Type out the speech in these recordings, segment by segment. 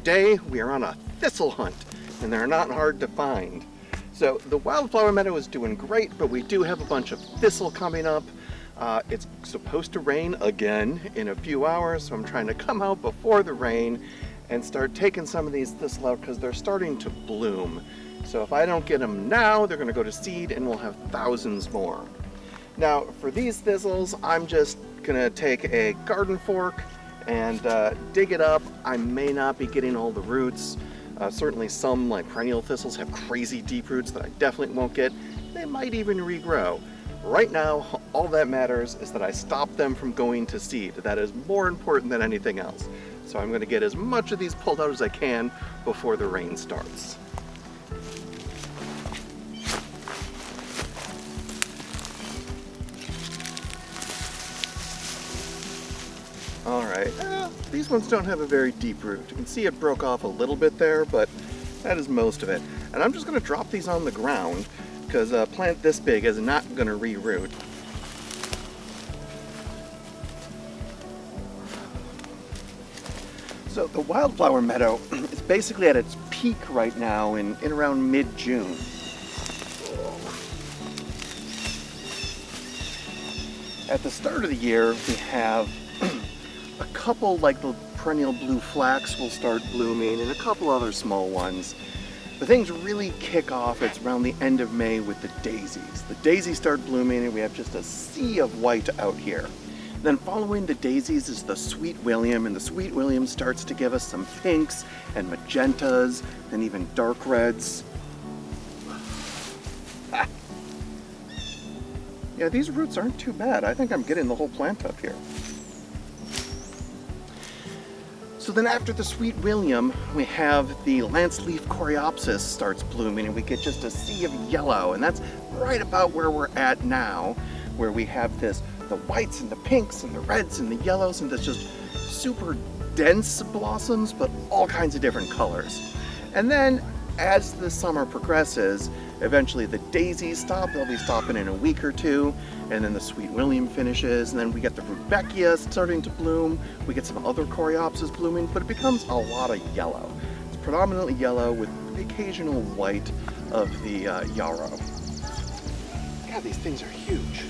today we are on a thistle hunt, and they're not hard to find. So the Wildflower Meadow is doing great, but we do have a bunch of thistle coming up. It's supposed to rain again in a few hours, so I'm trying to come out before the rain and start taking some of these thistle out because they're starting to bloom. So if I don't get them now, they're going to go to seed and we'll have thousands more. Now for these thistles, I'm just going to take a garden fork and dig it up. I may not be getting all the roots. Certainly some like perennial thistles have crazy deep roots that I definitely won't get. They might even regrow. Right now, all that matters is that I stop them from going to seed. That is more important than anything else. So I'm going to get as much of these pulled out as I can before the rain starts. Alright, these ones don't have a very deep root. You can see it broke off a little bit there, but that is most of it. And I'm just going to drop these on the ground because a plant this big is not going to re-root. So the Wildflower Meadow is basically at its peak right now in around mid-June. At the start of the year, we have a couple, like the perennial blue flax will start blooming and a couple other small ones. But things really kick off, it's around the end of May with the daisies. The daisies start blooming and we have just a sea of white out here. Then following the daisies is the Sweet William, and the Sweet William starts to give us some pinks and magentas and even dark reds. Yeah, these roots aren't too bad. I think I'm getting the whole plant up here. So then after the Sweet William, we have the lance leaf coreopsis starts blooming and we get just a sea of yellow, and that's right about where we're at now, where we have the whites and the pinks and the reds and the yellows and this just super dense blossoms, but all kinds of different colors. And then as the summer progresses, eventually the daisies stop. They'll be stopping in a week or two, and then the Sweet William finishes, and then we get the rudbeckia starting to bloom. We get some other coreopsis blooming, but it becomes a lot of yellow. It's predominantly yellow with the occasional white of the yarrow. God, these things are huge.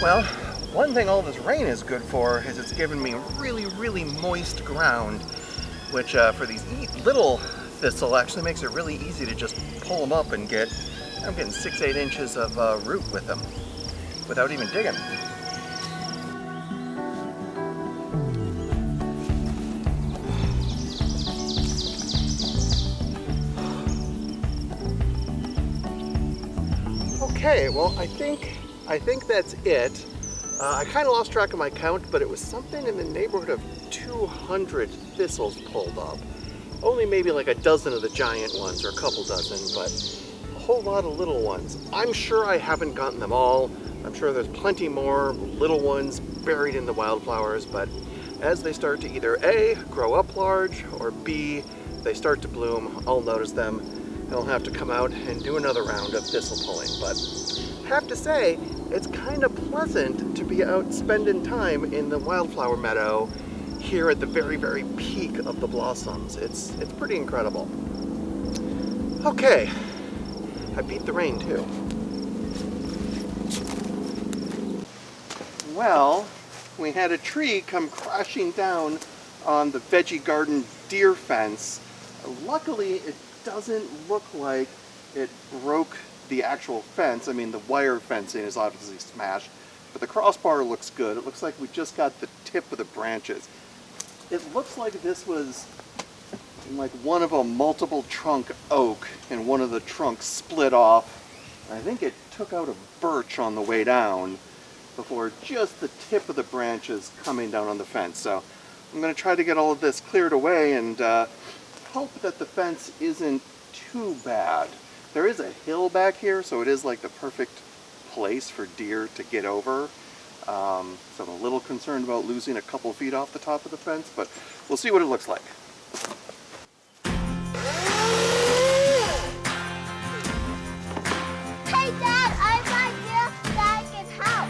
Well, one thing all this rain is good for is it's given me really, really moist ground, which for these little thistle actually makes it really easy to just pull them up and I'm getting 6-8 inches of root with them without even digging. Okay, well, I think that's it. I kind of lost track of my count, but it was something in the neighborhood of 200 thistles pulled up. Only maybe like a dozen of the giant ones, or a couple dozen, but a whole lot of little ones. I'm sure I haven't gotten them all. I'm sure there's plenty more little ones buried in the wildflowers, but as they start to either A, grow up large, or B, they start to bloom, I'll notice them, and I'll have to come out and do another round of thistle pulling. But I have to say, it's kind of pleasant to be out spending time in the Wildflower Meadow here at the very, very peak of the blossoms. It's pretty incredible. Okay, I beat the rain too. Well, we had a tree come crashing down on the veggie garden deer fence. Luckily, it doesn't look like it broke the actual fence. I mean, the wire fencing is obviously smashed, but the crossbar looks good. It looks like we just got the tip of the branches. It looks like this was like one of a multiple trunk oak, and one of the trunks split off. I think it took out a birch on the way down before just the tip of the branches coming down on the fence. So I'm going to try to get all of this cleared away and hope that the fence isn't too bad. There is a hill back here, so it is like the perfect place for deer to get over. So I'm a little concerned about losing a couple feet off the top of the fence, but we'll see what it looks like. Hey Dad, I have an idea that I can help.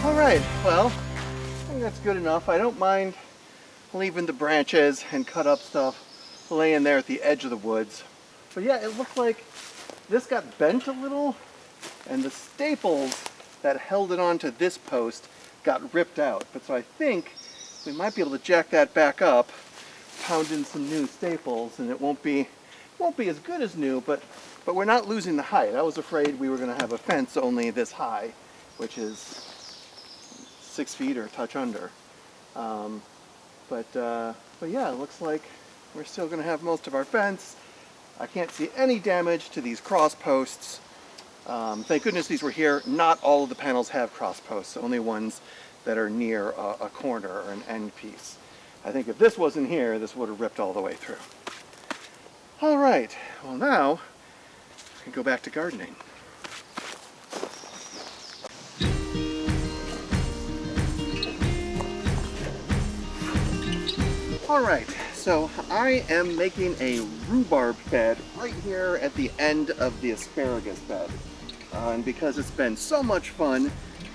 All right, well, I think that's good enough. I don't mind leaving the branches and cut up stuff laying there at the edge of the woods. But yeah, it looked like this got bent a little, and the staples that held it onto this post got ripped out. But so I think we might be able to jack that back up, pound in some new staples, and it won't be as good as new, but we're not losing the height. I was afraid we were going to have a fence only this high, which is 6 feet or a touch under. But yeah, it looks like we're still going to have most of our fence. I can't see any damage to these cross posts. Thank goodness these were here. Not all of the panels have cross posts, only ones that are near a corner or an end piece. I think if this wasn't here, this would have ripped all the way through. All right, well now, we can go back to gardening. All right, so I am making a rhubarb bed right here at the end of the asparagus bed. And because it's been so much fun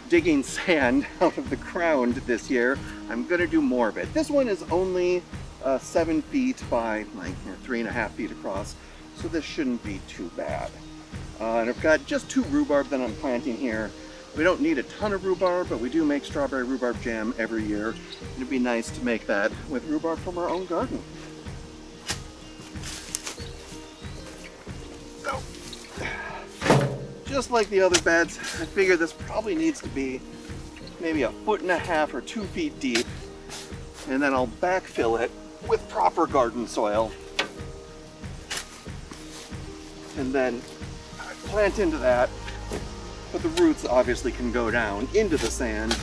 digging sand out of the ground this year, I'm gonna do more of it. This one is only 7 feet by like 3.5 feet across, so this shouldn't be too bad. And I've got just 2 rhubarb that I'm planting here. We don't need a ton of rhubarb, but we do make strawberry rhubarb jam every year. It'd be nice to make that with rhubarb from our own garden. So, just like the other beds, I figure this probably needs to be maybe 1.5 feet or 2 feet deep, and then I'll backfill it with proper garden soil, and then plant into that. But the roots obviously can go down into the sand,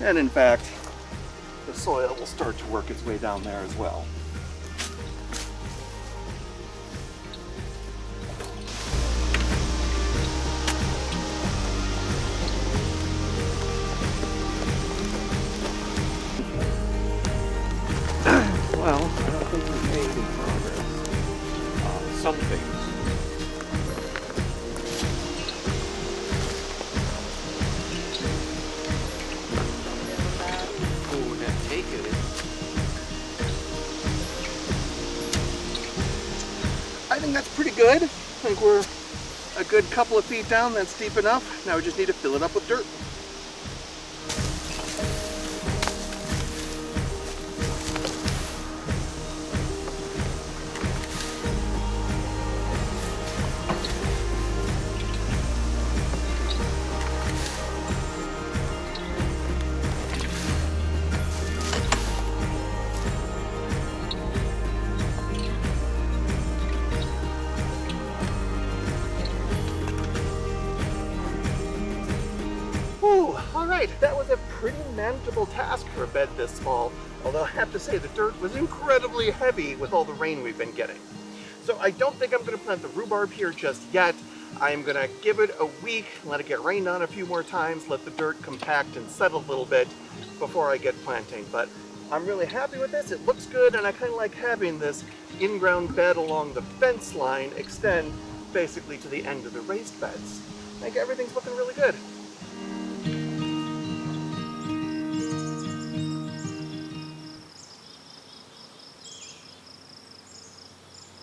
and in fact, the soil will start to work its way down there as well. Well, I don't think we've made any progress. Some things. I think that's pretty good. I think we're a good couple of feet down. That's deep enough. Now we just need to fill it up with dirt. Alright, that was a pretty manageable task for a bed this small, although I have to say the dirt was incredibly heavy with all the rain we've been getting. So I don't think I'm going to plant the rhubarb here just yet. I'm going to give it a week, let it get rained on a few more times, let the dirt compact and settle a little bit before I get planting. But I'm really happy with this. It looks good, and I kind of like having this in-ground bed along the fence line extend basically to the end of the raised beds. I think everything's looking really good.